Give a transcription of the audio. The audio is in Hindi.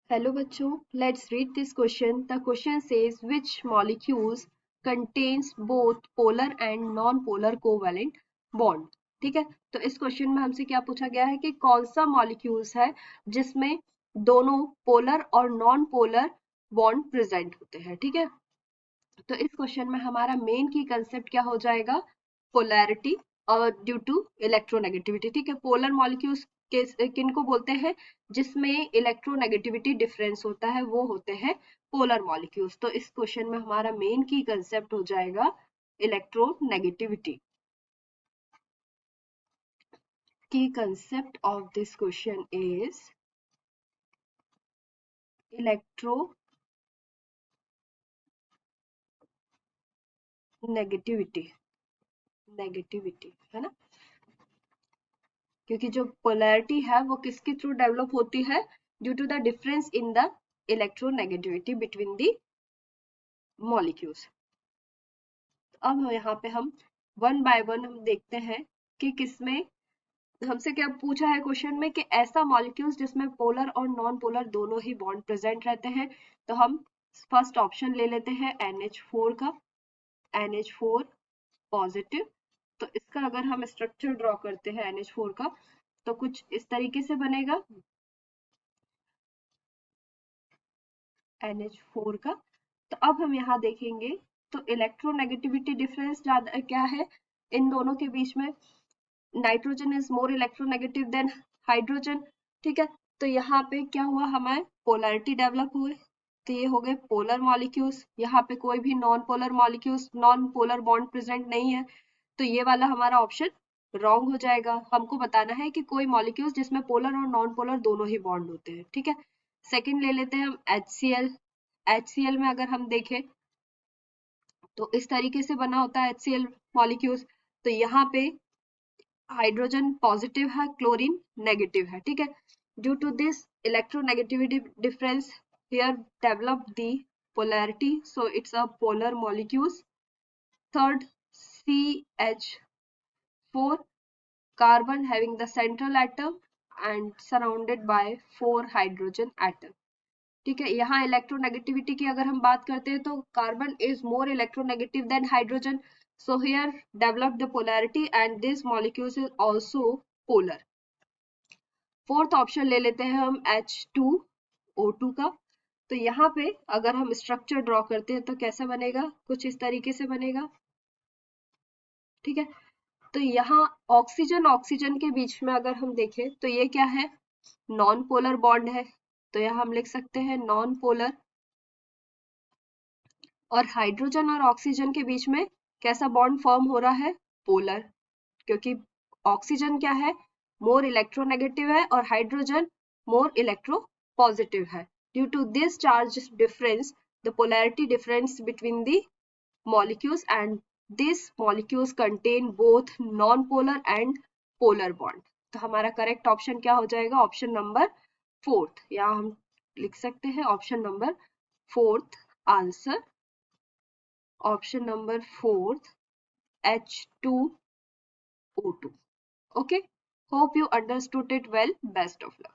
Hello बच्चों, let's read this question. The question says which molecules contains both polar and non-polar covalent bond. ठीक है, तो इस क्वेश्चन में हमसे क्या पूछा गया है कि कौन सा मॉलिक्यूल्स है जिसमें दोनों पोलर और नॉन पोलर बॉन्ड प्रेजेंट होते हैं. ठीक है, तो इस क्वेश्चन में हमारा मेन की कंसेप्ट क्या हो जाएगा, पोलैरिटी और ड्यू टू इलेक्ट्रोनेगेटिविटी. ठीक है, पोलर मॉलिक्यूल्स किन को बोलते हैं, जिसमें इलेक्ट्रोनेगेटिविटी डिफरेंस होता है, वो होते हैं पोलर मॉलिक्यूल्स. तो इस क्वेश्चन में हमारा मेन की कंसेप्ट हो जाएगा इलेक्ट्रोनेगेटिविटी. की concept of this question is electronegativity. Negativity है ना, क्योंकि जो पोलैरिटी है वो किसके थ्रू डेवलप होती है, due to the difference in the electronegativity between the molecules. अब यहाँ पे हम वन बाय वन हम देखते हैं कि किसमें हमसे क्या पूछा है क्वेश्चन में, कि ऐसा मॉलिक्यूल्स जिसमें पोलर और नॉन पोलर दोनों ही बॉन्ड प्रेजेंट रहते हैं. तो हम फर्स्ट ऑप्शन ले लेते हैं NH4 का, NH4 पॉजिटिव. तो इसका अगर हम स्ट्रक्चर ड्रॉ करते हैं NH4 का, तो कुछ इस तरीके से बनेगा NH4 का. तो अब हम यहाँ देखेंगे तो इलेक्ट्रोनेगेटिविटी डिफरेंस ज्यादा क्या है इन दोनों के बीच में. Nitrogen is more electronegative than hydrogen. ठीक है, तो यहाँ पे क्या हुआ, हमारे पोलैरिटी डेवलप हुए. तो ये हो गए पोलर मॉलिक्यूल्स. यहाँ पे कोई भी non polar molecules, non polar bond present नहीं है. तो ये वाला हमारा ऑप्शन रॉन्ग हो जाएगा. हमको बताना है कि कोई मॉलिक्यूल्स जिसमें पोलर और नॉन पोलर दोनों ही बॉन्ड होते हैं. ठीक है, सेकंड ले लेते हैं हम HCl. HCl में अगर हम देखें तो इस तरीके से बना होता है HCl मॉलिक्यूल्स. तो यहाँ पे हाइड्रोजन पॉजिटिव है, क्लोरीन नेगेटिव है. ठीक है, due to this electronegativity difference here develop the polarity, so it's a polar molecules. Third, CH4, carbon having the central atom and surrounded by 4 hydrogen atom. ठीक है, यहाँ इलेक्ट्रोनेगेटिविटी की अगर हम बात करते हैं तो carbon is more electronegative than hydrogen. So here develop the polarity and this molecules is also polar. Fourth option ले लेते हैं हम H2O2 का. तो यहाँ पे अगर हम स्ट्रक्चर ड्रॉ करते हैं तो कैसा बनेगा, कुछ इस तरीके से बनेगा. ठीक है, तो यहाँ ऑक्सीजन ऑक्सीजन के बीच में अगर हम देखें तो ये क्या है, नॉन पोलर बॉन्ड है. तो यहाँ हम लिख सकते हैं नॉन पोलर. और हाइड्रोजन और ऑक्सीजन के बीच में कैसा बॉन्ड फॉर्म हो रहा है, पोलर. क्योंकि ऑक्सीजन क्या है, मोर इलेक्ट्रोनेगेटिव है, और हाइड्रोजन मोर इलेक्ट्रो पॉजिटिव है. Due to this charge difference, the polarity difference between the molecules and these molecules contain both non-polar and polar bond. तो हमारा करेक्ट ऑप्शन क्या हो जाएगा, ऑप्शन नंबर फोर्थ. या हम लिख सकते हैं option number fourth answer, option number fourth H2O2. Okay, hope you understood it well. Best of luck.